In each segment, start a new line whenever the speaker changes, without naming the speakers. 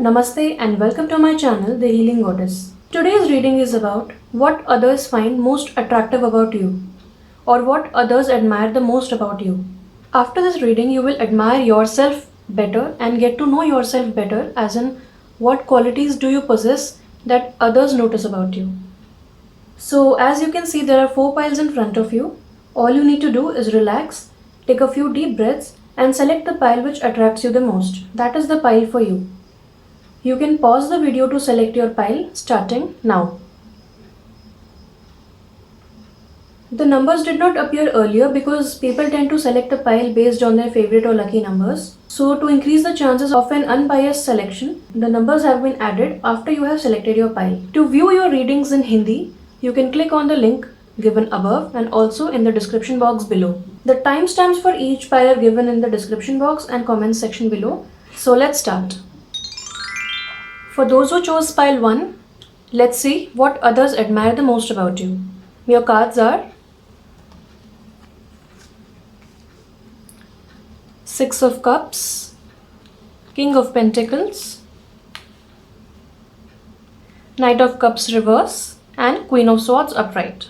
Namaste and welcome to my channel, The Healing Goddess. Today's reading is about what others find most attractive about you, or what others admire the most about you. After this reading, you will admire yourself better and get to know yourself better, as in what qualities do you possess that others notice about you. So, as you can see, there are 4 piles in front of you. All you need to do is relax, take a few deep breaths, and select the pile which attracts you the most. That is the pile for you. You can pause the video to select your pile, starting now. The numbers did not appear earlier because people tend to select a pile based on their favorite or lucky numbers. So to increase the chances of an unbiased selection, the numbers have been added after you have selected your pile. To view your readings in Hindi, you can click on the link given above and also in the description box below. The timestamps for each pile are given in the description box and comments section below. So let's start. For those who chose pile 1, let's see what others admire the most about you. Your cards are Six of Cups, King of Pentacles, Knight of Cups reverse, and Queen of Swords upright.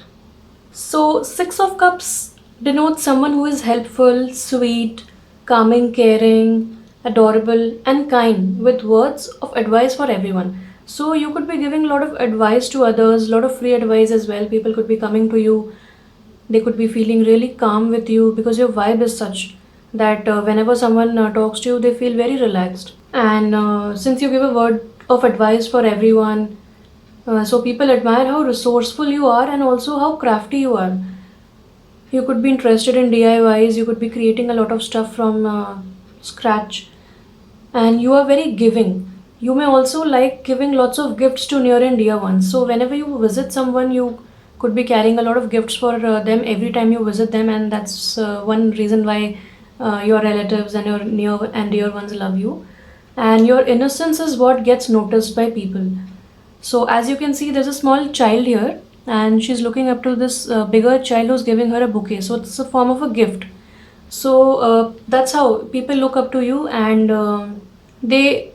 So Six of Cups denotes someone who is helpful, sweet, calming, caring, adorable and kind with words of advice for everyone. So you could be giving a lot of advice to others, a lot of free advice as well. People could be coming to you. They could be feeling really calm with you because your vibe is such that whenever someone talks to you, they feel very relaxed. And since you give a word of advice for everyone, so people admire how resourceful you are and also how crafty you are. You could be interested in DIYs, you could be creating a lot of stuff from scratch, and you are very giving. You may also like giving lots of gifts to near and dear ones. So whenever you visit someone, you could be carrying a lot of gifts for them every time you visit them, and that's one reason why your relatives and your near and dear ones love you. And your innocence is what gets noticed by people. So as you can see, there's a small child here, and she's looking up to this bigger child who's giving her a bouquet. So it's a form of a gift. So that's how people look up to you, and they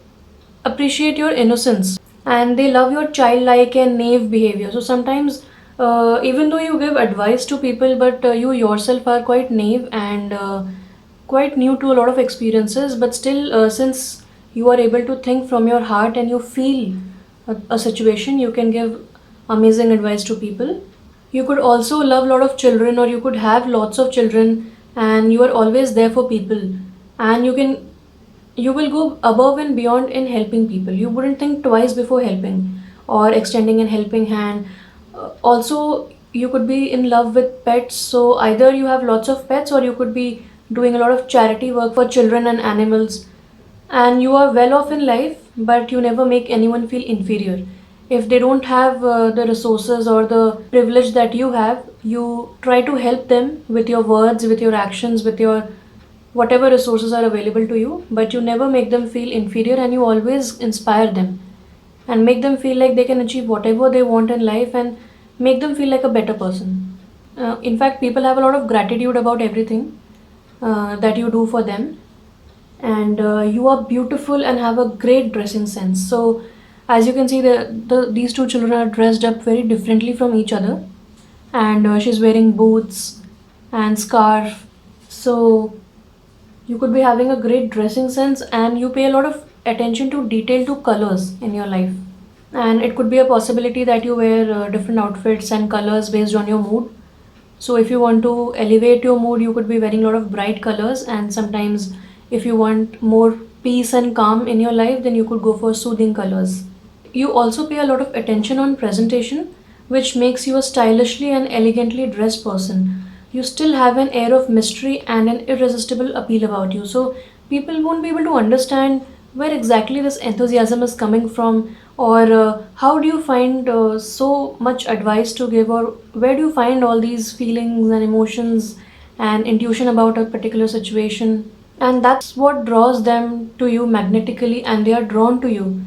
appreciate your innocence and they love your childlike and naive behavior. So sometimes, even though you give advice to people, but you yourself are quite naive and quite new to a lot of experiences, but still, since you are able to think from your heart and you feel a situation, you can give amazing advice to people. You could also love a lot of children, or you could have lots of children, and you are always there for people, and you will go above and beyond in helping people. You wouldn't think twice before helping or extending a helping hand. Also, you could be in love with pets, so either you have lots of pets or you could be doing a lot of charity work for children and animals. And you are well off in life, but you never make anyone feel inferior. If they don't have the resources or the privilege that you have, you try to help them with your words, with your actions, with your whatever resources are available to you, but you never make them feel inferior, and you always inspire them and make them feel like they can achieve whatever they want in life and make them feel like a better person. In fact, people have a lot of gratitude about everything that you do for them, and you are beautiful and have a great dressing sense. So as you can see, these two children are dressed up very differently from each other, and she's wearing boots and scarf. So you could be having a great dressing sense, and you pay a lot of attention to detail, to colors in your life. And it could be a possibility that you wear different outfits and colors based on your mood. So if you want to elevate your mood, you could be wearing a lot of bright colors, and sometimes if you want more peace and calm in your life, then you could go for soothing colors. You also pay a lot of attention on presentation, which makes you a stylishly and elegantly dressed person. You still have an air of mystery and an irresistible appeal about you. So people won't be able to understand where exactly this enthusiasm is coming from, or how do you find so much advice to give, or where do you find all these feelings and emotions and intuition about a particular situation. And that's what draws them to you magnetically, and they are drawn to you.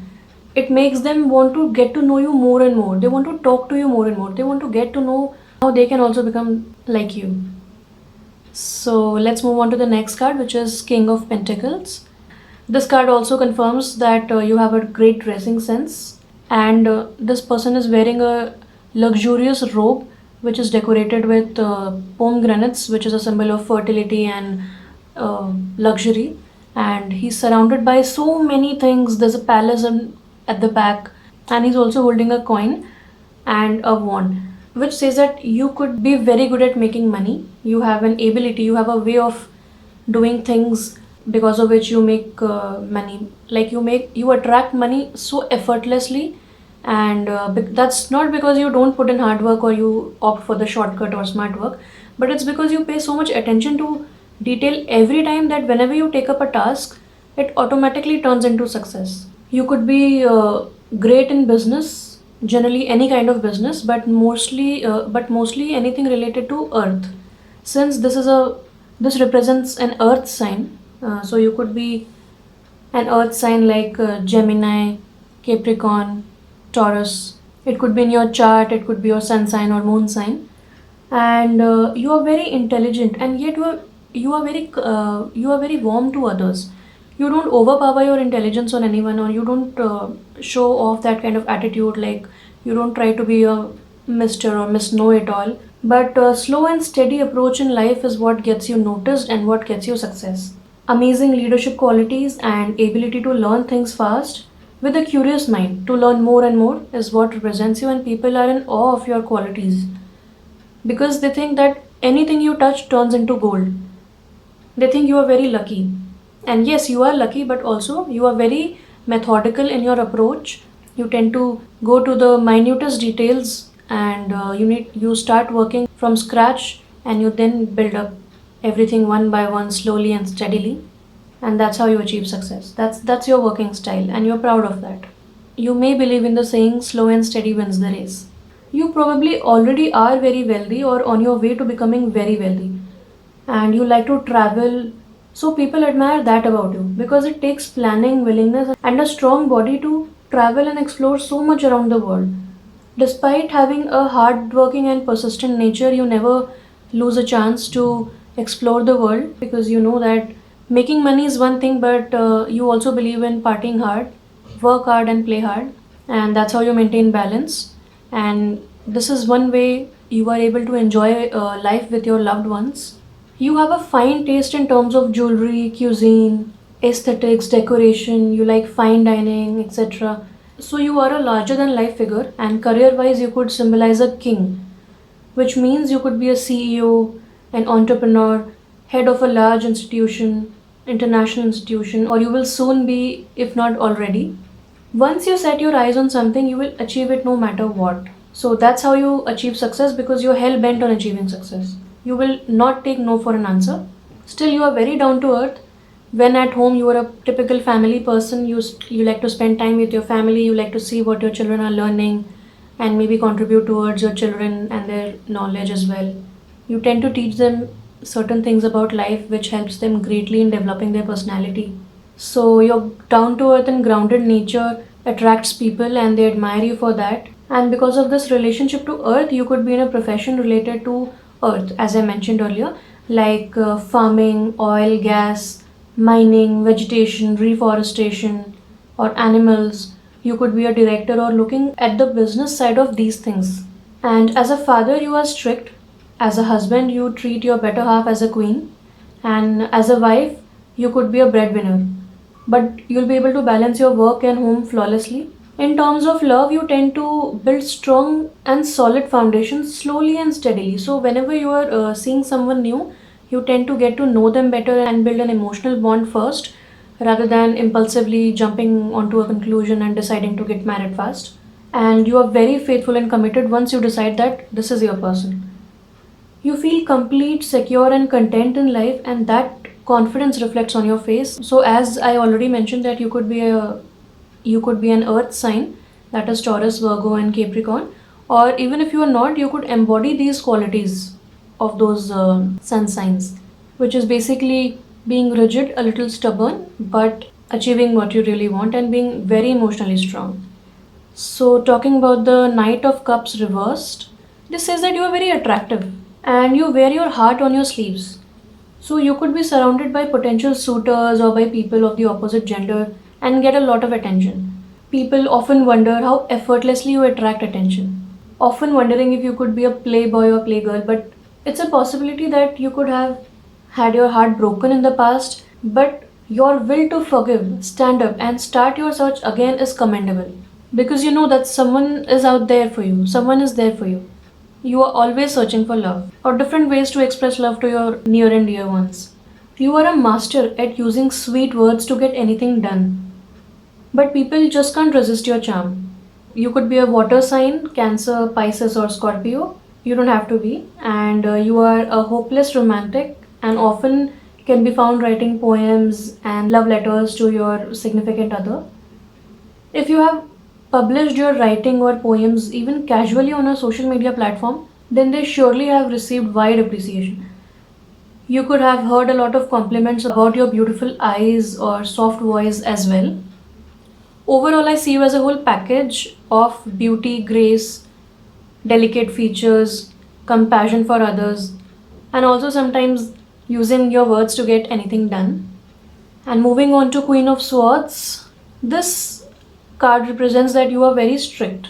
It makes them want to get to know you more and more. They want to talk to you more and more. They want to get to know how they can also become like you. So let's move on to the next card, which is King of Pentacles. This card also confirms that you have a great dressing sense, and this person is wearing a luxurious robe which is decorated with pomegranates, which is a symbol of fertility and luxury. And he's surrounded by so many things. There's a palace at the back, and he's also holding a coin and a wand, which says that you could be very good at making money. You have an ability, you have a way of doing things because of which you make money. Like you attract money so effortlessly, and that's not because you don't put in hard work or you opt for the shortcut or smart work, but it's because you pay so much attention to detail every time that whenever you take up a task, it automatically turns into success. You could be great in business, generally any kind of business, but mostly anything related to earth, since this represents an earth sign. So you could be an earth sign like Gemini, Capricorn, Taurus. It could be in your chart, it could be your sun sign or moon sign. And you are very intelligent, and yet you are very warm to others. You don't overpower your intelligence on anyone, or you don't show off that kind of attitude. Like, you don't try to be a Mr. or Miss Know It All. But slow and steady approach in life is what gets you noticed and what gets you success. Amazing leadership qualities and ability to learn things fast with a curious mind to learn more and more is what represents you, and people are in awe of your qualities because they think that anything you touch turns into gold. They think you are very lucky. And yes, you are lucky, but also you are very methodical in your approach. You tend to go to the minutest details, and you start working from scratch, and you then build up everything one by one, slowly and steadily, and that's how you achieve success. That's your working style, and you're proud of that. You may believe in the saying, slow and steady wins the race. You probably already are very wealthy or on your way to becoming very wealthy, and you like to travel. So people admire that about you because it takes planning, willingness, and a strong body to travel and explore so much around the world. Despite having a hard-working and persistent nature, you never lose a chance to explore the world because you know that making money is one thing, but you also believe in partying hard, work hard, and play hard, and that's how you maintain balance. And this is one way you are able to enjoy life with your loved ones. You have a fine taste in terms of jewelry, cuisine, aesthetics, decoration, you like fine dining, etc. So you are a larger than life figure, and career wise, you could symbolize a king, which means you could be a CEO, an entrepreneur, head of a large institution, international institution, or you will soon be, if not already. Once you set your eyes on something, you will achieve it no matter what. So that's how you achieve success because you're hell bent on achieving success. You will not take no for an answer. Still, you are very down to earth. When at home, you are a typical family person. You like to spend time with your family. You like to see what your children are learning, and maybe contribute towards your children and their knowledge as well. You tend to teach them certain things about life, which helps them greatly in developing their personality. So your down to earth and grounded nature attracts people and they admire you for that. And because of this relationship to earth, you could be in a profession related to earth, as I mentioned earlier, like farming, oil, gas, mining, vegetation, reforestation, or animals. You could be a director or looking at the business side of these things. And as a father, you are strict. As a husband, you treat your better half as a queen. And as a wife, you could be a breadwinner. But you'll be able to balance your work and home flawlessly. In terms of love, you tend to build strong and solid foundations slowly and steadily. So, whenever you are seeing someone new, you tend to get to know them better and build an emotional bond first rather than impulsively jumping onto a conclusion and deciding to get married fast. And you are very faithful and committed once you decide that this is your person. You feel complete, secure, and content in life, and that confidence reflects on your face. So, as I already mentioned, that you could be an earth sign, that is Taurus, Virgo, and Capricorn, or even if you are not, you could embody these qualities of those sun signs, which is basically being rigid, a little stubborn, but achieving what you really want and being very emotionally strong. So, talking about the Knight of Cups reversed, this says that you are very attractive and you wear your heart on your sleeves. So you could be surrounded by potential suitors or by people of the opposite gender and get a lot of attention. People often wonder how effortlessly you attract attention. Often wondering if you could be a playboy or playgirl, but it's a possibility that you could have had your heart broken in the past, but your will to forgive, stand up, and start your search again is commendable. Because you know that someone is out there for you, someone is there for you. You are always searching for love or different ways to express love to your near and dear ones. You are a master at using sweet words to get anything done. But people just can't resist your charm. You could be a water sign, Cancer, Pisces, or Scorpio. You don't have to be. And you are a hopeless romantic and often can be found writing poems and love letters to your significant other. If you have published your writing or poems even casually on a social media platform, then they surely have received wide appreciation. You could have heard a lot of compliments about your beautiful eyes or soft voice as well. Overall, I see you as a whole package of beauty, grace, delicate features, compassion for others, and also sometimes using your words to get anything done. And moving on to Queen of Swords, this card represents that you are very strict.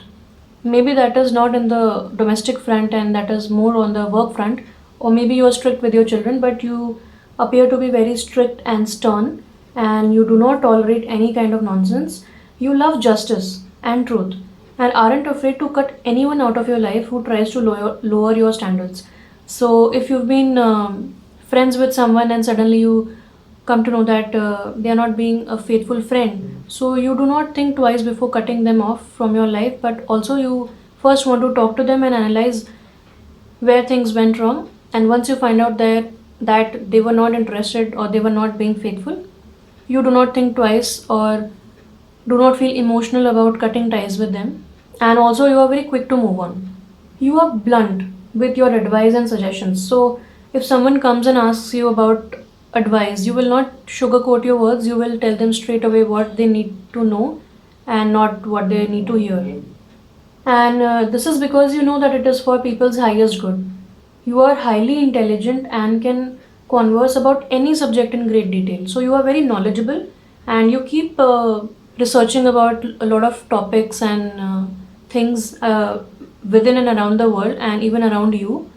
Maybe that is not in the domestic front and that is more on the work front, or maybe you are strict with your children, but you appear to be very strict and stern and you do not tolerate any kind of nonsense. You love justice and truth and aren't afraid to cut anyone out of your life who tries to lower your standards. So, if you've been friends with someone and suddenly you come to know that they are not being a faithful friend, so you do not think twice before cutting them off from your life, but also you first want to talk to them and analyze where things went wrong. And once you find out that they were not interested or they were not being faithful, you do not think twice or do not feel emotional about cutting ties with them. And also, you are very quick to move on. You are blunt with your advice and suggestions. So, if someone comes and asks you about advice, you will not sugarcoat your words, you will tell them straight away what they need to know and not what they need to hear. And this is because you know that it is for people's highest good. You are highly intelligent and can converse about any subject in great detail. So you are very knowledgeable and you keep researching about a lot of topics and things within and around the world and even around you.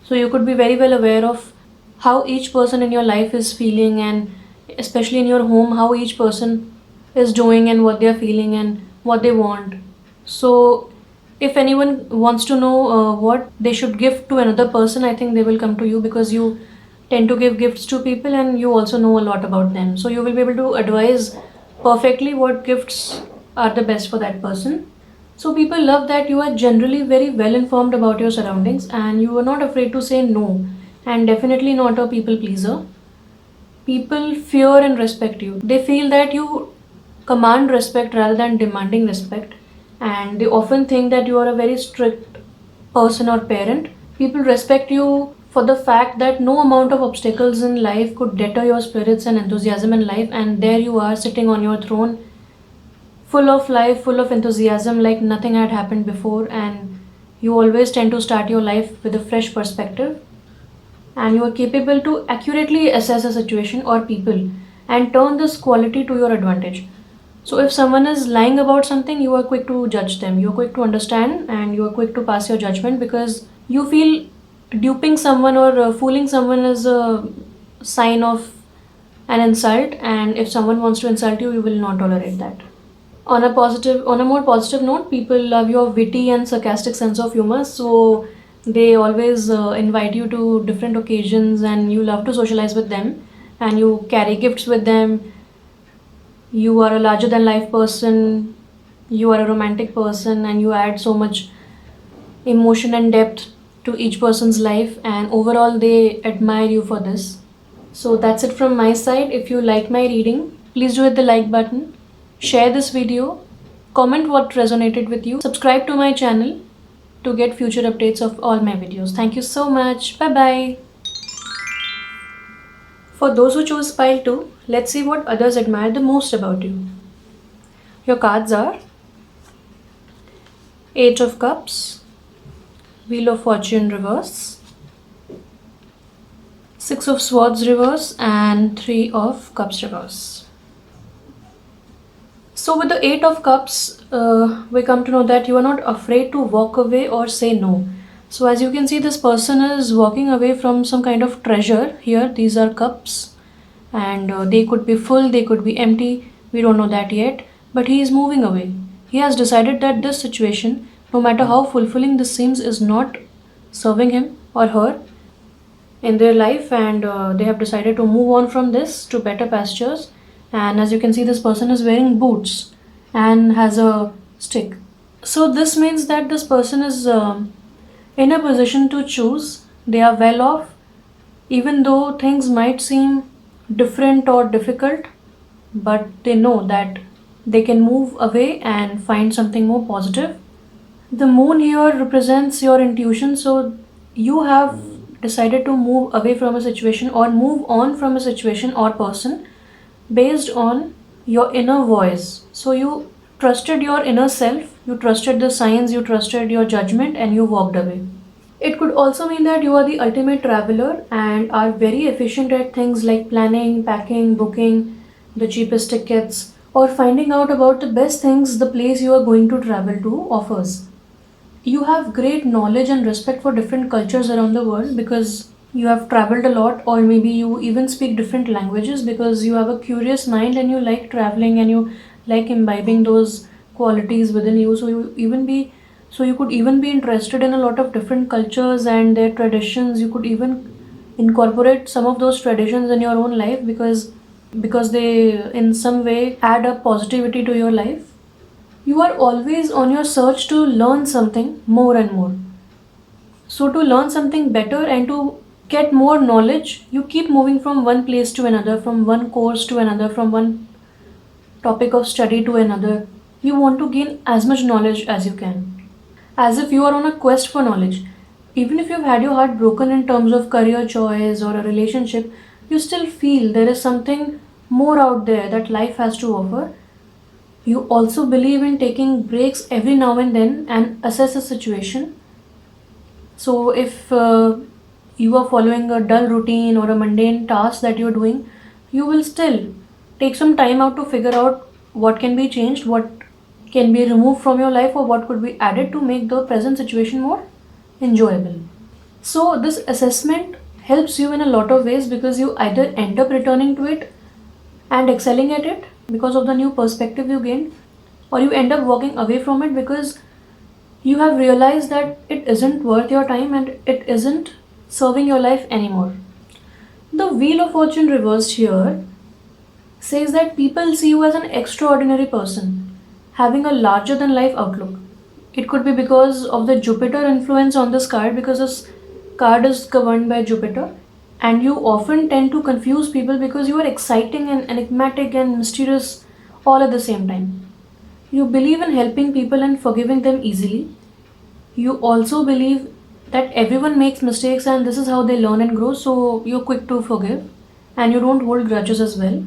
So you could be very well aware of how each person in your life is feeling, and especially in your home, how each person is doing and what they are feeling and what they want. So if anyone wants to know what they should give to another person, I think they will come to you because you tend to give gifts to people and you also know a lot about them. So you will be able to advise perfectly what gifts are the best for that person. So people love that you are generally very well informed about your surroundings and you are not afraid to say no, and definitely not a people pleaser. People fear and respect you. They feel that you command respect rather than demanding respect, and they often think that you are a very strict person or parent. People respect you for the fact that no amount of obstacles in life could deter your spirits and enthusiasm in life, and there you are sitting on your throne, full of life, full of enthusiasm, like nothing had happened before, and you always tend to start your life with a fresh perspective, and you are capable to accurately assess a situation or people and turn this quality to your advantage. So, if someone is lying about something, you are quick to judge them, you are quick to understand, and you are quick to pass your judgment because you feel duping someone or fooling someone is a sign of an insult, and if someone wants to insult you, you will not tolerate that. On a more positive note, people love your witty and sarcastic sense of humor, so they always invite you to different occasions and you love to socialize with them and you carry gifts with them. You are a larger than life person, you are a romantic person, and you add so much emotion and depth to each person's life, and overall they admire you for this. So that's it from my side. If you like my reading, please do hit the like button, share this video, comment what resonated with you, subscribe to my channel to get future updates of all my videos. Thank you so much. Bye bye. For those who chose pile 2, let's see what others admire the most about you. Your cards are Eight of Cups, Wheel of Fortune reverse, Six of Swords reverse and Three of Cups reverse. So with the Eight of Cups, we come to know that you are not afraid to walk away or say no. So as you can see, this person is walking away from some kind of treasure here. These are cups, and they could be full, they could be empty. We don't know that yet, but he is moving away. He has decided that this situation, no matter how fulfilling this seems, is not serving him or her in their life, and they have decided to move on from this to better pastures. And as you can see, this person is wearing boots and has a stick. So this means that this person is in a position to choose. They are well off, even though things might seem different or difficult, but they know that they can move away and find something more positive. The moon here represents your intuition, so you have decided to move away from a situation or move on from a situation or person based on your inner voice. So you trusted your inner self, you trusted the signs, you trusted your judgment, and you walked away. It could also mean that you are the ultimate traveler and are very efficient at things like planning, packing, booking the cheapest tickets, or finding out about the best things the place you are going to travel to offers. You have great knowledge and respect for different cultures around the world because you have traveled a lot, or maybe you even speak different languages because you have a curious mind and you like traveling and you like imbibing those qualities within you. So you could even be interested in a lot of different cultures and their traditions. You could even incorporate some of those traditions in your own life because they in some way add up positivity to your life. You are always on your search to learn something more and more. So, to learn something better and to get more knowledge, you keep moving from one place to another, from one course to another, from one topic of study to another. You want to gain as much knowledge as you can, as if you are on a quest for knowledge. Even if you've had your heart broken in terms of career choice or a relationship, you still feel there is something more out there that life has to offer. You also believe in taking breaks every now and then and assess a situation. So, if you are following a dull routine or a mundane task that you're doing, you will still take some time out to figure out what can be changed, what can be removed from your life, or what could be added to make the present situation more enjoyable. So, this assessment helps you in a lot of ways because you either end up returning to it and excelling at it because of the new perspective you gained, or you end up walking away from it because you have realized that it isn't worth your time and it isn't serving your life anymore. The Wheel of Fortune reversed here says that people see you as an extraordinary person, having a larger than life outlook. It could be because of the Jupiter influence on this card, because this card is governed by Jupiter, and you often tend to confuse people because you are exciting and enigmatic and mysterious all at the same time. You believe in helping people and forgiving them easily. You also believe that everyone makes mistakes and this is how they learn and grow, so you're quick to forgive and you don't hold grudges as well.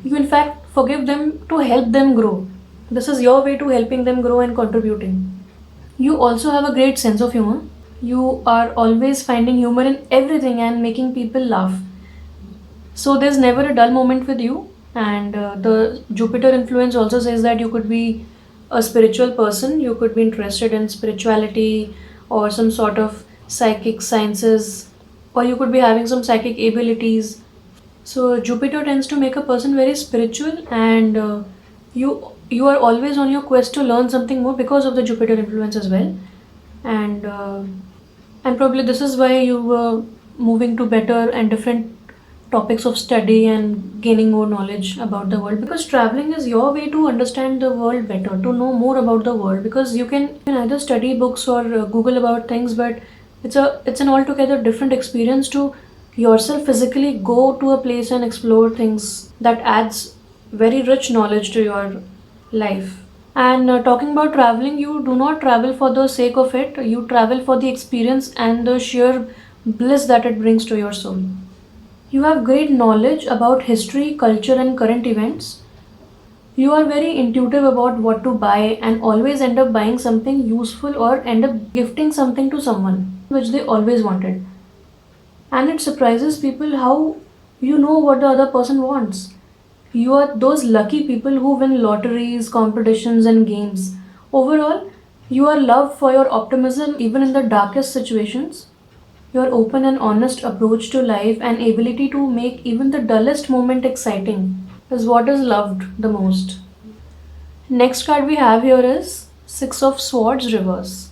You, in fact, forgive them to help them grow. This is your way to helping them grow and contributing. You also have a great sense of humor. You are always finding humor in everything and making people laugh. So there's never a dull moment with you. And the Jupiter influence also says that you could be a spiritual person, you could be interested in spirituality or some sort of psychic sciences, or you could be having some psychic abilities. So Jupiter tends to make a person very spiritual, and you are always on your quest to learn something more because of the Jupiter influence as well. And probably this is why you were moving to better and different topics of study and gaining more knowledge about the world, because traveling is your way to understand the world better, to know more about the world, because you can either study books or google about things, but it's an altogether different experience to yourself physically go to a place and explore things. That adds very rich knowledge to your life. And talking about traveling, you do not travel for the sake of it, you travel for the experience and the sheer bliss that it brings to your soul. You have great knowledge about history, culture, and current events. You are very intuitive about what to buy and always end up buying something useful or end up gifting something to someone which they always wanted. And it surprises people how you know what the other person wants. You are those lucky people who win lotteries, competitions, and games. Overall, you are loved for your optimism even in the darkest situations. Your open and honest approach to life and ability to make even the dullest moment exciting is what is loved the most. Next card we have here is Six of Swords reverse.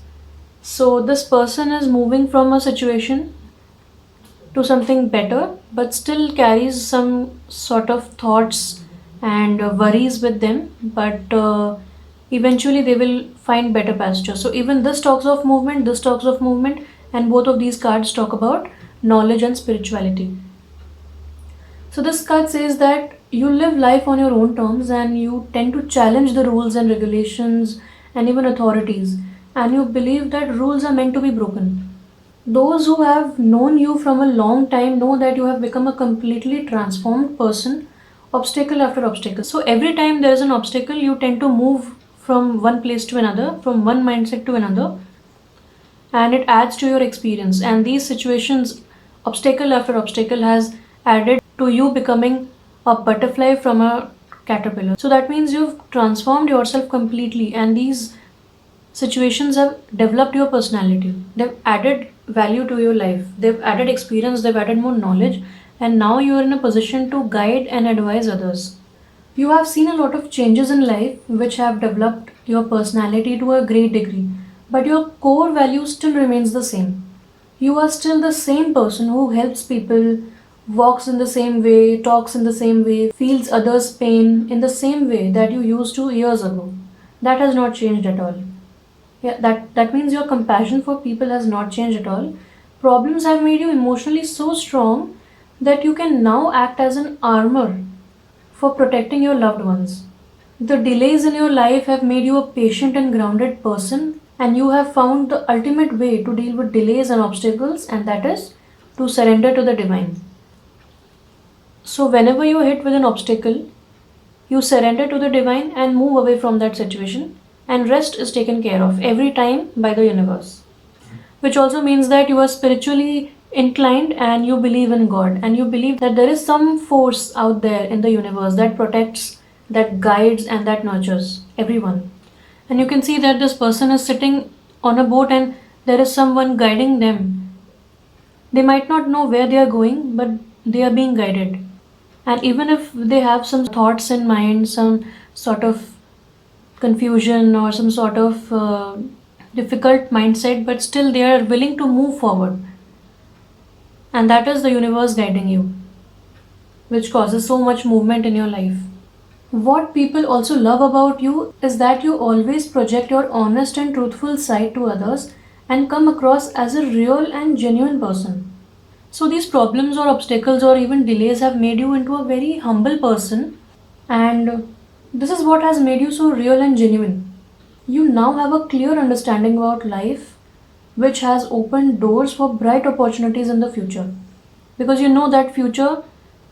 So this person is moving from a situation to something better, but still carries some sort of thoughts and worries with them. But eventually they will find better pasture. So even this talks of movement, this talks of movement, and both of these cards talk about knowledge and spirituality. So this card says that you live life on your own terms and you tend to challenge the rules and regulations and even authorities, and you believe that rules are meant to be broken. Those who have known you from a long time know that you have become a completely transformed person, obstacle after obstacle. So every time there is an obstacle, you tend to move from one place to another, from one mindset to another, and it adds to your experience. And these situations, obstacle after obstacle, has added to you becoming a butterfly from a caterpillar. So that means you've transformed yourself completely, and these situations have developed your personality. They've added value to your life, they've added experience, they've added more knowledge, and now you are in a position to guide and advise others. You have seen a lot of changes in life which have developed your personality to a great degree, but your core value still remains the same. You are still the same person who helps people, walks in the same way, talks in the same way, feels others' pain in the same way that you used to years ago. That has not changed at all. Yeah, that means your compassion for people has not changed at all. Problems have made you emotionally so strong that you can now act as an armor for protecting your loved ones. The delays in your life have made you a patient and grounded person, and you have found the ultimate way to deal with delays and obstacles, and that is to surrender to the divine. So, whenever you are hit with an obstacle, you surrender to the divine and move away from that situation, and rest is taken care of every time by the universe. Which also means that you are spiritually inclined and you believe in God, and you believe that there is some force out there in the universe that protects, that guides, and that nurtures everyone. And you can see that this person is sitting on a boat and there is someone guiding them. They might not know where they are going, but they are being guided. And even if they have some thoughts in mind, some sort of confusion or some sort of difficult mindset, but still they are willing to move forward. And that is the universe guiding you, which causes so much movement in your life. What people also love about you is that you always project your honest and truthful side to others and come across as a real and genuine person. So, these problems or obstacles or even delays have made you into a very humble person, and this is what has made you so real and genuine. You now have a clear understanding about life, which has opened doors for bright opportunities in the future. Because you know that future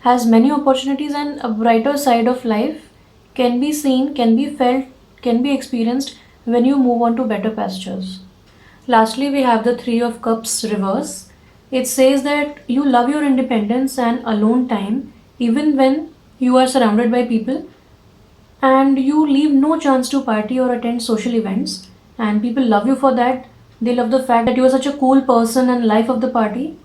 has many opportunities, and a brighter side of life can be seen, can be felt, can be experienced when you move on to better pastures. Lastly, we have the Three of Cups reverse. It says that you love your independence and alone time even when you are surrounded by people, and you leave no chance to party or attend social events, and people love you for that. They love the fact that you are such a cool person and life of the party.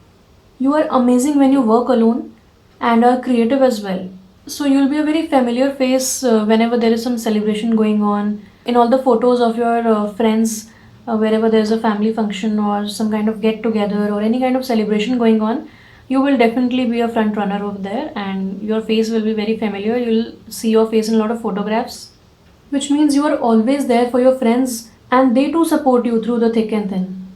You are amazing when you work alone and are creative as well. So you'll be a very familiar face whenever there is some celebration going on. In all the photos of your friends, wherever there's a family function or some kind of get together or any kind of celebration going on, you will definitely be a front runner over there, and your face will be very familiar. You'll see your face in a lot of photographs, which means you are always there for your friends and they too support you through the thick and thin.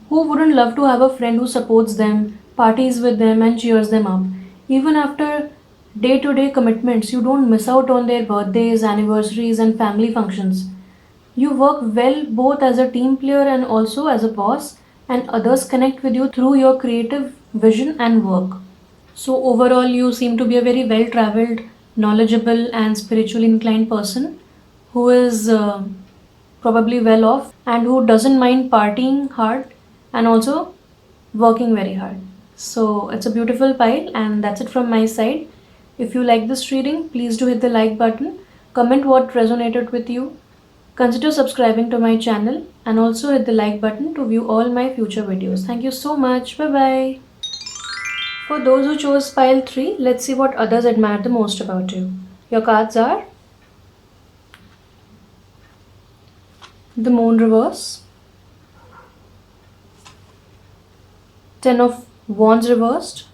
Who wouldn't love to have a friend who supports them, parties with them, and cheers them up? Even after day to day commitments, you don't miss out on their birthdays, anniversaries, and family functions. You work well both as a team player and also as a boss, and others connect with you through your creative vision and work. So, overall, you seem to be a very well traveled, knowledgeable, and spiritually inclined person who is probably well off and who doesn't mind partying hard and also working very hard. So it's a beautiful pile, and that's it from my side. If you like this reading, please do hit the like button, comment what resonated with you, consider subscribing to my channel, and also hit the like button to view all my future videos. Thank you so much. Bye bye. For those who chose pile 3, let's see what others admire the most about you. Your cards are the Moon reverse, Ten of Wands reversed,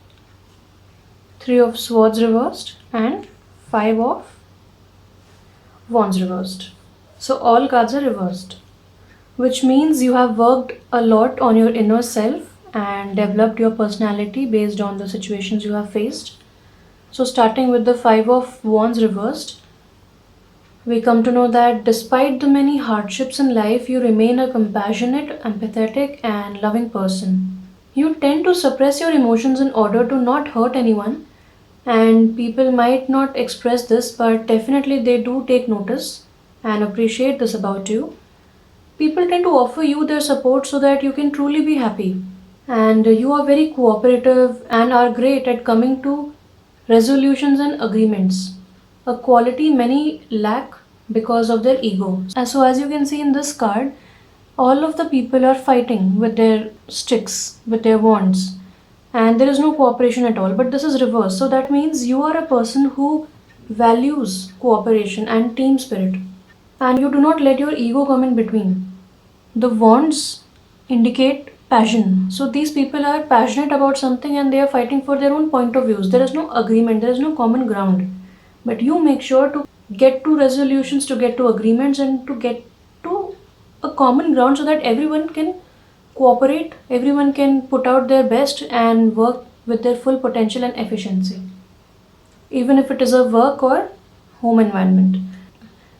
Three of Swords reversed, and Five of Wands reversed. So all cards are reversed, which means you have worked a lot on your inner self and developed your personality based on the situations you have faced. So starting with the Five of Wands reversed, we come to know that despite the many hardships in life, you remain a compassionate, empathetic, and loving person. You tend to suppress your emotions in order to not hurt anyone, and people might not express this, but definitely they do take notice and appreciate this about you. People tend to offer you their support so that you can truly be happy. And you are very cooperative and are great at coming to resolutions and agreements, a quality many lack because of their ego. So, as you can see in this card, all of the people are fighting with their sticks, with their wands, and there is no cooperation at all. But this is reverse, so that means you are a person who values cooperation and team spirit, and you do not let your ego come in between. The wands indicate passion. So these people are passionate about something and they are fighting for their own point of views. There is no agreement, there is no common ground. But you make sure to get to resolutions, to get to agreements, and to get to a common ground so that everyone can cooperate, everyone can put out their best and work with their full potential and efficiency, even if it is a work or home environment.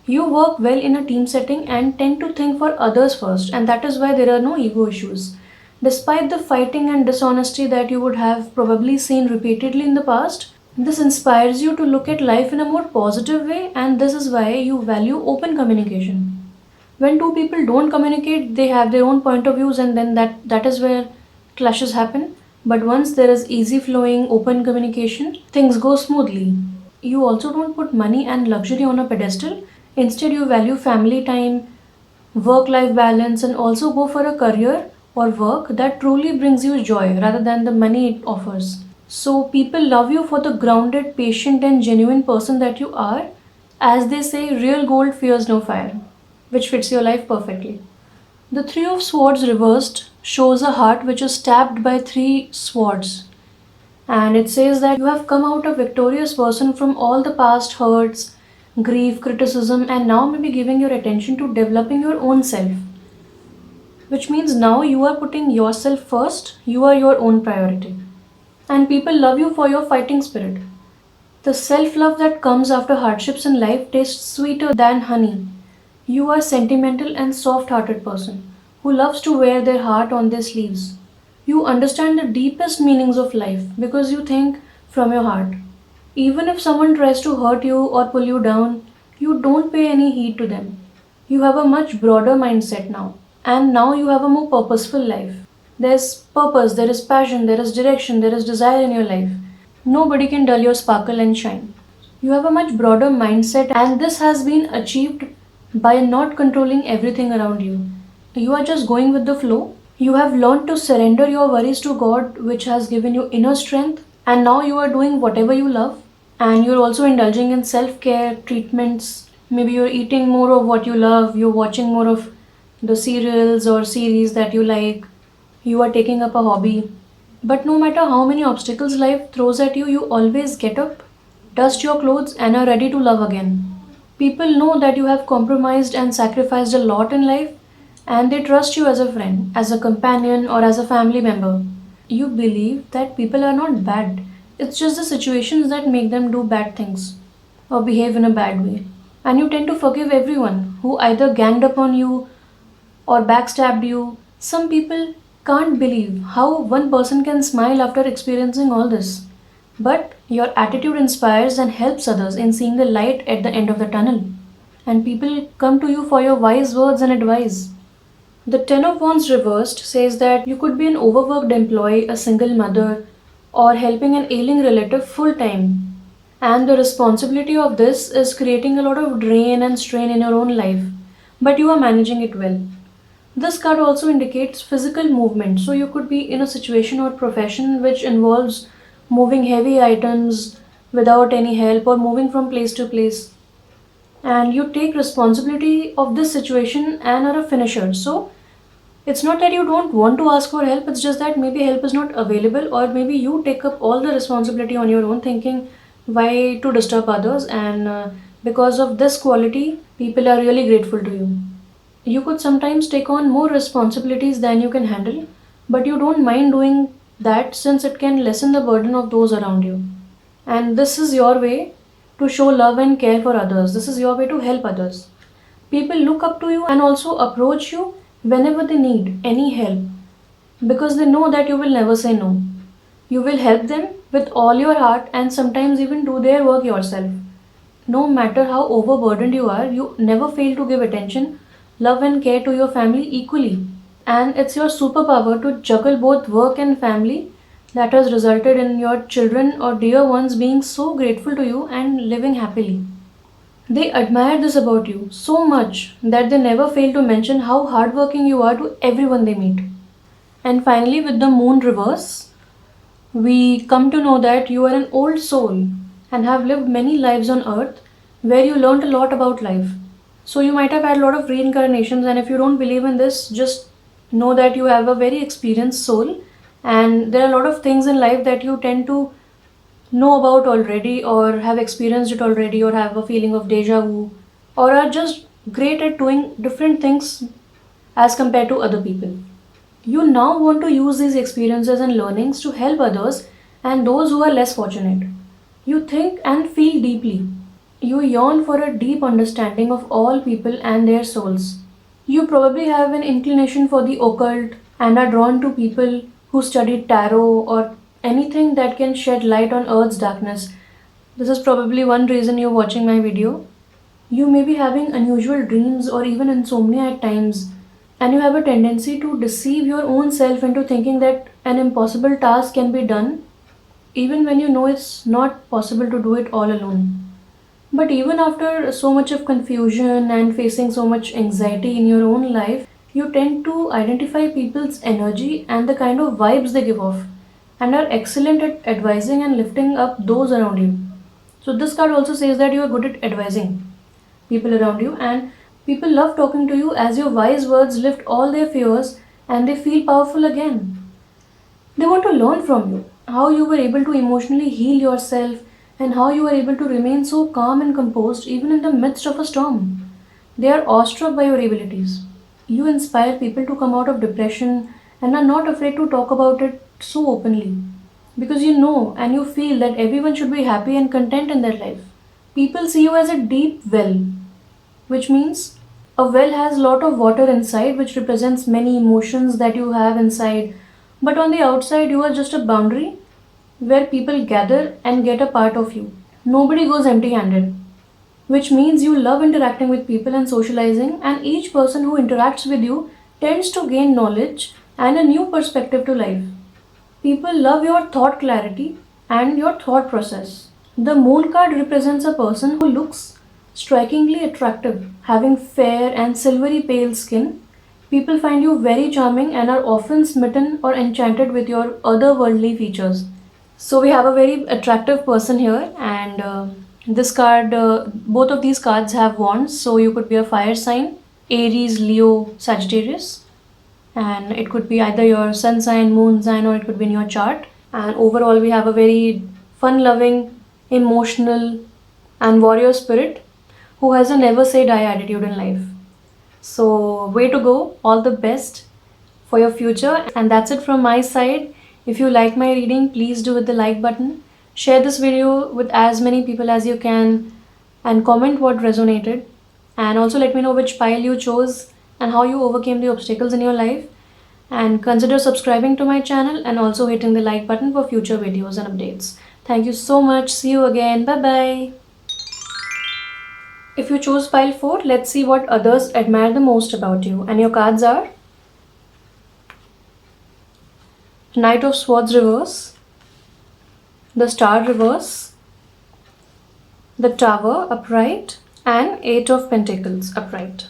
You work well in a team setting and tend to think for others first, and that is why there are no ego issues. Despite the fighting and dishonesty that you would have probably seen repeatedly in the past, this inspires you to look at life in a more positive way, and this is why you value open communication. When two people don't communicate, they have their own point of views, and then that is where clashes happen. But once there is easy flowing open communication, things go smoothly. You also don't put money and luxury on a pedestal. Instead, you value family time, work life balance, and also go for a career or work that truly brings you joy rather than the money it offers. So, people love you for the grounded, patient, and genuine person that you are. As they say, real gold fears no fire, which fits your life perfectly. The Three of Swords reversed shows a heart which is stabbed by three swords. And it says that you have come out a victorious person from all the past hurts, grief, criticism, and now maybe giving your attention to developing your own self. Which means now you are putting yourself first, you are your own priority. And people love you for your fighting spirit. The self love that comes after hardships in life tastes sweeter than honey. You are sentimental and soft hearted person who loves to wear their heart on their sleeves. You understand the deepest meanings of life because you think from your heart. Even if someone tries to hurt you or pull you down, you don't pay any heed to them. You have a much broader mindset now, and now you have a more purposeful life. There's purpose, there is passion, there is direction, there is desire in your life. Nobody can dull your sparkle and shine. You have a much broader mindset, and this has been achieved by not controlling everything around you. You are just going with the flow. You have learned to surrender your worries to God, which has given you inner strength, and now you are doing whatever you love. And you're also indulging in self care treatments. Maybe you're eating more of what you love, you're watching more of the serials or series that you like, you are taking up a hobby. But no matter how many obstacles life throws at you, you always get up, dust your clothes, and are ready to love again. People know that you have compromised and sacrificed a lot in life, and they trust you as a friend, as a companion, or as a family member. You believe that people are not bad, it's just the situations that make them do bad things or behave in a bad way. And you tend to forgive everyone who either ganged up on you or backstabbed you. Some people can't believe how one person can smile after experiencing all this. But your attitude inspires and helps others in seeing the light at the end of the tunnel. And people come to you for your wise words and advice. The Ten of Wands reversed says that you could be an overworked employee, a single mother, or helping an ailing relative full time. And the responsibility of this is creating a lot of drain and strain in your own life, but you are managing it well. This card also indicates physical movement, so you could be in a situation or profession which involves moving heavy items without any help or moving from place to place. And you take responsibility of this situation and are a finisher. So it's not that you don't want to ask for help, it's just that maybe help is not available, or maybe you take up all the responsibility on your own, thinking why to disturb others. And because of this quality, people are really grateful to you. You could sometimes take on more responsibilities than you can handle, but you don't mind doing that since it can lessen the burden of those around you. And this is your way to show love and care for others. This is your way to help others. People look up to you and also approach you whenever they need any help because they know that you will never say no. You will help them with all your heart and sometimes even do their work yourself. No matter how overburdened you are, you never fail to give attention, love, and care to your family equally. And it's your superpower to juggle both work and family that has resulted in your children or dear ones being so grateful to you and living happily. They admire this about you so much that they never fail to mention how hardworking you are to everyone they meet. And finally, with the moon reverse, we come to know that you are an old soul and have lived many lives on earth where you learned a lot about life. So you might have had a lot of reincarnations, and if you don't believe in this, just know that you have a very experienced soul, and there are a lot of things in life that you tend to know about already, or have experienced it already, or have a feeling of deja vu, or are just great at doing different things as compared to other people. You now want to use these experiences and learnings to help others and those who are less fortunate. You think and feel deeply. You yearn for a deep understanding of all people and their souls. You probably have an inclination for the occult and are drawn to people who study tarot or anything that can shed light on Earth's darkness. This is probably one reason you're watching my video. You may be having unusual dreams or even insomnia at times, and you have a tendency to deceive your own self into thinking that an impossible task can be done, even when you know it's not possible to do it all alone. But even after so much of confusion and facing so much anxiety in your own life, you tend to identify people's energy and the kind of vibes they give off, and are excellent at advising and lifting up those around you. So, this card also says that you are good at advising people around you, and people love talking to you as your wise words lift all their fears and they feel powerful again. They want to learn from you how you were able to emotionally heal yourself and how you were able to remain so calm and composed even in the midst of a storm. They are awestruck by your abilities. You inspire people to come out of depression and are not afraid to talk about it so openly because you know and you feel that everyone should be happy and content in their life. People see you as a deep well, which means a well has a lot of water inside, which represents many emotions that you have inside. But on the outside, you are just a boundary where people gather and get a part of you. Nobody goes empty handed, which means you love interacting with people and socializing, and each person who interacts with you tends to gain knowledge and a new perspective to life. People love your thought clarity and your thought process. The moon card represents a person who looks strikingly attractive, having fair and silvery pale skin. People find you very charming and are often smitten or enchanted with your otherworldly features. So, we have a very attractive person here, and this card, both of these cards have wands, so you could be a fire sign, Aries, Leo, Sagittarius, and it could be either your sun sign, moon sign, or it could be in your chart. And overall, we have a very fun loving, emotional, and warrior spirit who has a never say die attitude in life. So, way to go, all the best for your future. And that's it from my side. If you like my reading, please do hit the like button. Share this video with as many people as you can and comment what resonated. And also let me know which pile you chose and how you overcame the obstacles in your life. And consider subscribing to my channel and also hitting the like button for future videos and updates. Thank you so much. See you again. Bye bye. If you chose pile 4, let's see what others admire the most about you. And your cards are Knight of Swords reverse, the Star reverse, the Tower upright, and Eight of Pentacles upright.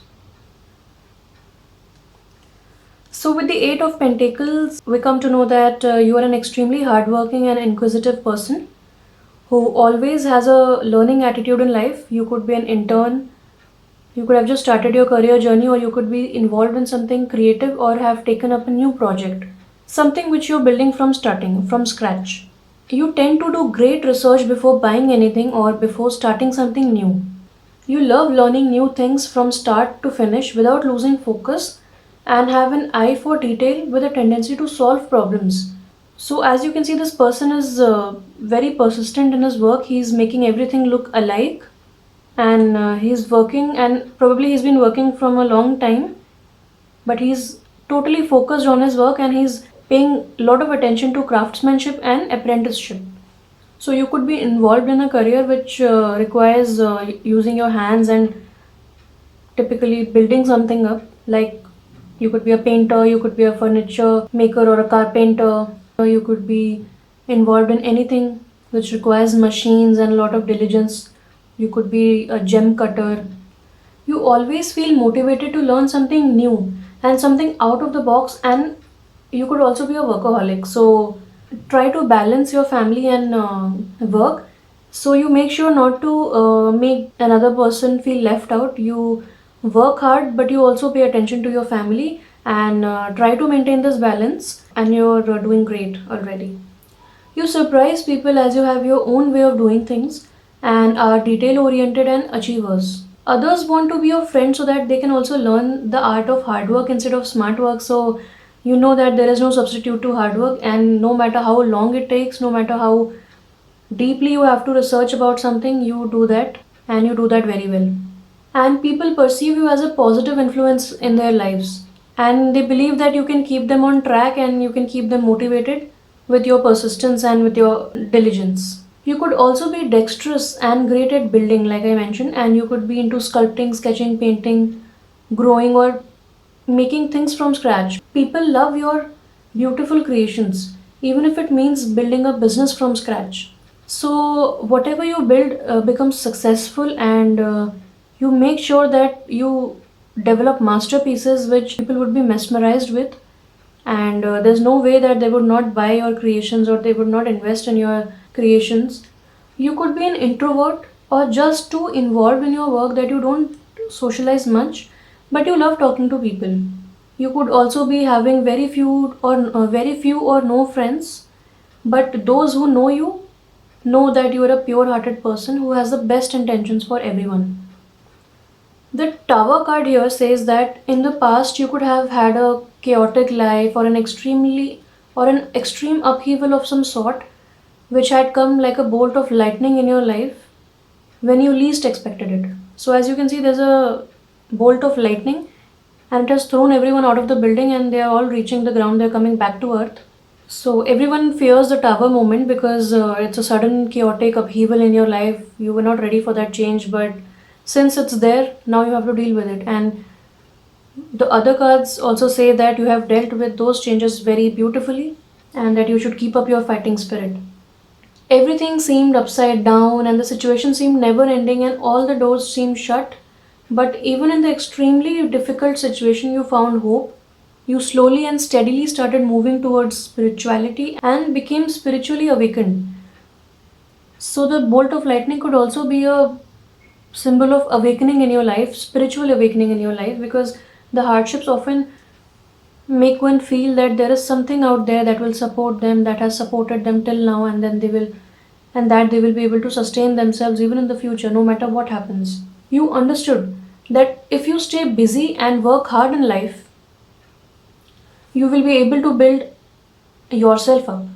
So, with the Eight of Pentacles, we come to know that you are an extremely hardworking and inquisitive person who always has a learning attitude in life. You could be an intern, you could have just started your career journey, or you could be involved in something creative or have taken up a new project, something which you're building from starting, from scratch. You tend to do great research before buying anything or before starting something new. You love learning new things from start to finish without losing focus and have an eye for detail with a tendency to solve problems. So, as you can see, this person is very persistent in his work. He's making everything look alike, and he's working, and probably he's been working from a long time, but he's totally focused on his work and he's paying a lot of attention to craftsmanship and apprenticeship. So you could be involved in a career which requires using your hands and typically building something up. Like you could be a painter, you could be a furniture maker or a carpenter, or you could be involved in anything which requires machines and a lot of diligence. You could be a gem cutter. You always feel motivated to learn something new and something out of the box, and you could also be a workaholic. So try to balance your family and work. So you make sure not to make another person feel left out. You work hard, but you also pay attention to your family and try to maintain this balance, and you're doing great already. You surprise people as you have your own way of doing things and are detail oriented and achievers. Others want to be your friend so that they can also learn the art of hard work instead of smart work. So you know that there is no substitute to hard work, and no matter how long it takes, no matter how deeply you have to research about something, you do that, and you do that very well. And people perceive you as a positive influence in their lives, and they believe that you can keep them on track and you can keep them motivated with your persistence and with your diligence. You could also be dexterous and great at building, like I mentioned, and you could be into sculpting, sketching, painting, growing, or making things from scratch. People love your beautiful creations, even if it means building a business from scratch. So, whatever you build becomes successful, and you make sure that you develop masterpieces which people would be mesmerized with, and there's no way that they would not buy your creations or they would not invest in your creations. You could be an introvert or just too involved in your work that you don't socialize much, but you love talking to people. You could also be having very few or no friends, but those who know you know that you are a pure-hearted person who has the best intentions for everyone. The Tower card here says that in the past you could have had a chaotic life or an extreme upheaval of some sort which had come like a bolt of lightning in your life when you least expected it. So as you can see, there's a bolt of lightning and it has thrown everyone out of the building and they are all reaching the ground, they're coming back to earth. So everyone fears the tower moment because it's a sudden chaotic upheaval in your life. You were not ready for that change, but since it's there, now you have to deal with it. And the other cards also say that you have dealt with those changes very beautifully and that you should keep up your fighting spirit. Everything seemed upside down and the situation seemed never ending and all the doors seemed shut. But even in the extremely difficult situation, you found hope. You slowly and steadily started moving towards spirituality and became spiritually awakened. So, the bolt of lightning could also be a symbol of awakening in your life, spiritual awakening in your life, because the hardships often make one feel that there is something out there that will support them, that has supported them till now, and then they will be able to sustain themselves even in the future, no matter what happens. You understood that if you stay busy and work hard in life, you will be able to build yourself up.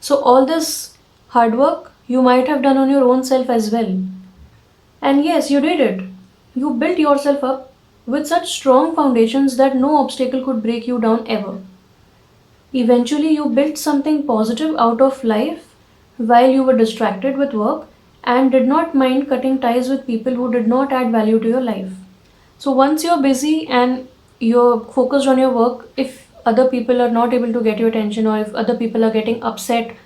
So, all this hard work you might have done on your own self as well. And yes, you did it. You built yourself up with such strong foundations that no obstacle could break you down ever. Eventually, you built something positive out of life while you were distracted with work and did not mind cutting ties with people who did not add value to your life. So, once you're busy and you're focused on your work, if other people are not able to get your attention, or if other people are getting upset,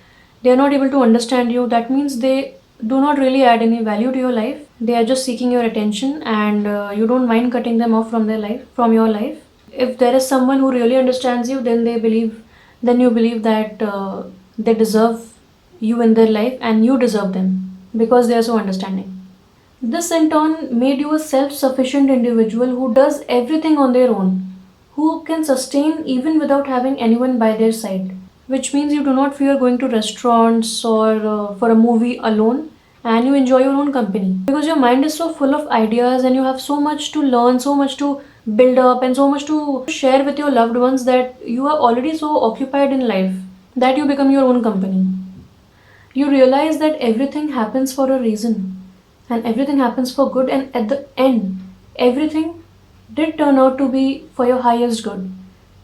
they are not able to understand you, that means they do not really add any value to your life. They are just seeking your attention, and you don't mind cutting them off from their life, from your life. If there is someone who really understands you, then you believe that they deserve you in their life, and you deserve them because they are so understanding. This in turn made you a self sufficient individual who does everything on their own, who can sustain even without having anyone by their side. Which means you do not fear going to restaurants or for a movie alone, and you enjoy your own company because your mind is so full of ideas and you have so much to learn, so much to build up, and so much to share with your loved ones that you are already so occupied in life that you become your own company. You realize that everything happens for a reason and everything happens for good, and at the end, everything did turn out to be for your highest good.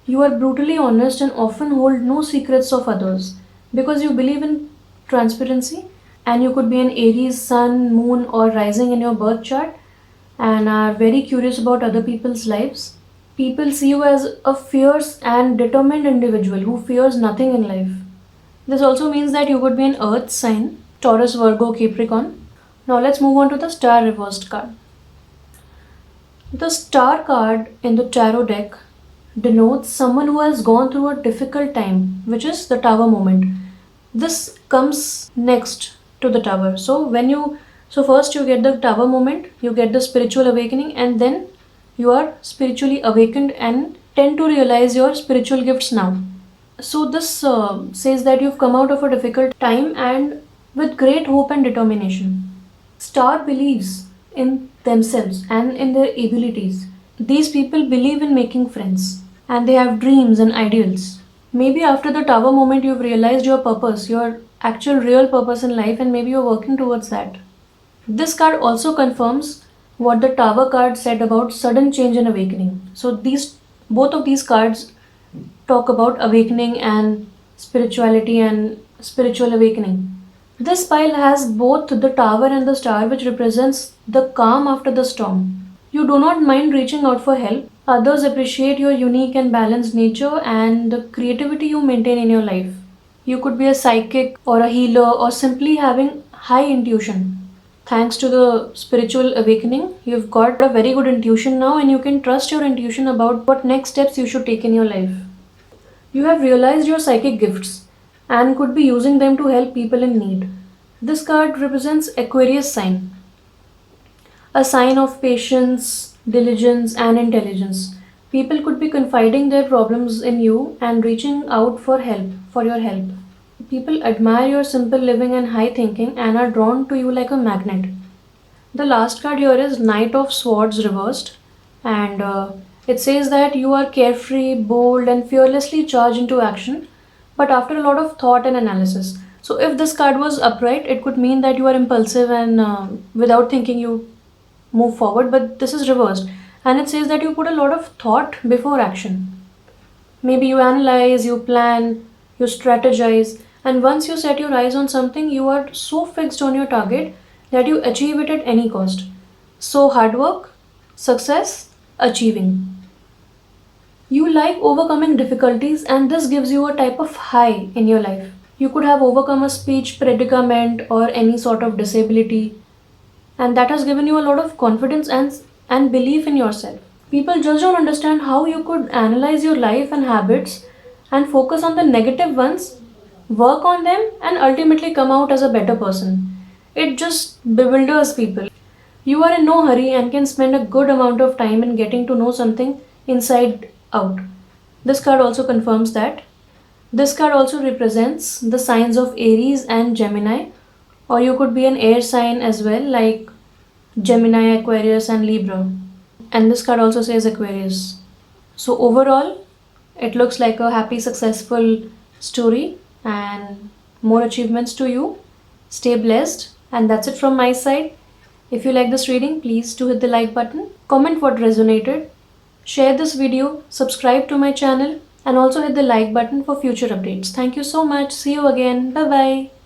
You are brutally honest and often hold no secrets of others because you believe in transparency, and you could be an Aries sun, moon, or rising in your birth chart and are very curious about other people's lives. People see you as a fierce and determined individual who fears nothing in life. This also means that you could be an earth sign, Taurus, Virgo, Capricorn. Now let's move on to the star reversed card. The star card in the tarot deck denotes someone who has gone through a difficult time, which is the tower moment. This comes next to the tower. So first you get the tower moment, you get the spiritual awakening, and then you are spiritually awakened and tend to realize your spiritual gifts now. So this says that you've come out of a difficult time and with great hope and determination. Star believes in themselves and in their abilities. These people believe in making friends and they have dreams and ideals. Maybe after the tower moment, you've realized your purpose, your actual real purpose in life, and maybe you're working towards that. This card also confirms what the tower card said about sudden change and awakening. So both of these cards talk about awakening and spirituality and spiritual awakening. This pile has both the tower and the star, which represents the calm after the storm. You do not mind reaching out for help. Others appreciate your unique and balanced nature and the creativity you maintain in your life. You could be a psychic or a healer or simply having high intuition. Thanks to the spiritual awakening, you've got a very good intuition now, and you can trust your intuition about what next steps you should take in your life. You have realized your psychic gifts and could be using them to help people in need. This card represents Aquarius sign, a sign of patience, diligence, and intelligence. People could be confiding their problems in you and reaching out for your help. People admire your simple living and high thinking and are drawn to you like a magnet. The last card here is Knight of Swords reversed, and it says that you are carefree, bold, and fearlessly charged into action, but after a lot of thought and analysis. So, if this card was upright, it could mean that you are impulsive and without thinking you move forward, but this is reversed, and it says that you put a lot of thought before action. Maybe you analyze, you plan, you strategize, and once you set your eyes on something, you are so fixed on your target that you achieve it at any cost. So, hard work, success, achieving. You like overcoming difficulties, and this gives you a type of high in your life. You could have overcome a speech predicament or any sort of disability, and that has given you a lot of confidence and belief in yourself. People just don't understand how you could analyze your life and habits and focus on the negative ones, work on them, and ultimately come out as a better person. It just bewilders people. You are in no hurry and can spend a good amount of time in getting to know something inside out. This card also confirms that. This card also represents the signs of Aries and Gemini, or you could be an air sign as well, like Gemini, Aquarius, and Libra. And this card also says Aquarius. So, overall, it looks like a happy, successful story and more achievements to you. Stay blessed, and that's it from my side. If you like this reading, please do hit the like button, comment what resonated, share this video, subscribe to my channel, and also hit the like button for future updates. Thank you so much. See you again. Bye bye.